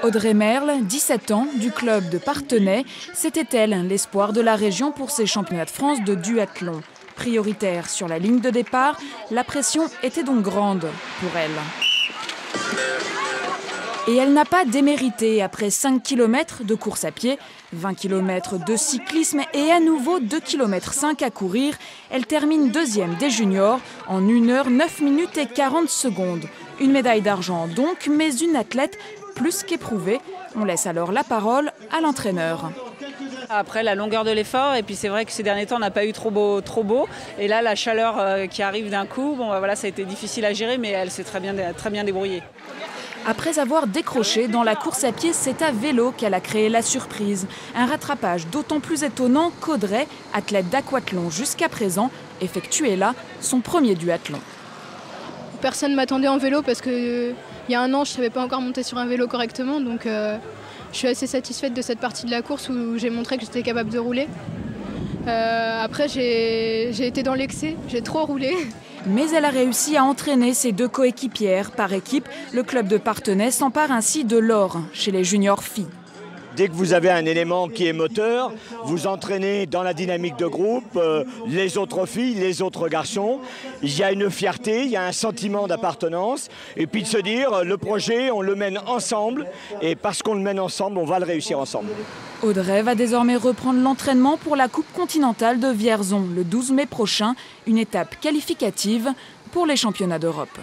Audrey Merle, 17 ans, du club de Parthenay, c'était elle l'espoir de la région pour ces championnats de France de duathlon. Prioritaire sur la ligne de départ, la pression était donc grande pour elle. Et elle n'a pas démérité après 5 km de course à pied, 20 km de cyclisme et à nouveau 2,5 km à courir. Elle termine deuxième des juniors en 1 h 9 minutes et 40 secondes. Une médaille d'argent donc, mais une athlète plus qu'éprouvée. On laisse alors la parole à l'entraîneur. Après la longueur de l'effort, et puis c'est vrai que ces derniers temps on n'a pas eu trop beau. Et là la chaleur qui arrive d'un coup, voilà, ça a été difficile à gérer, mais elle s'est très bien débrouillée. Après avoir décroché dans la course à pied, c'est à vélo qu'elle a créé la surprise. Un rattrapage d'autant plus étonnant qu'Audrey, athlète d'aquathlon jusqu'à présent, effectuait là son premier duathlon. Personne ne m'attendait en vélo parce qu'il y a un an je ne savais pas encore monter sur un vélo correctement, donc je suis assez satisfaite de cette partie de la course où j'ai montré que j'étais capable de rouler. Après j'ai été dans l'excès, j'ai trop roulé. Mais elle a réussi à entraîner ses 2 coéquipières. Par équipe, le club de Parthenay s'empare ainsi de l'or chez les juniors filles. Dès que vous avez un élément qui est moteur, vous entraînez dans la dynamique de groupe les autres filles, les autres garçons. Il y a une fierté, il y a un sentiment d'appartenance. Et puis de se dire, le projet, on le mène ensemble. Et parce qu'on le mène ensemble, on va le réussir ensemble. Audrey va désormais reprendre l'entraînement pour la Coupe continentale de Vierzon le 12 mai prochain. Une étape qualificative pour les championnats d'Europe.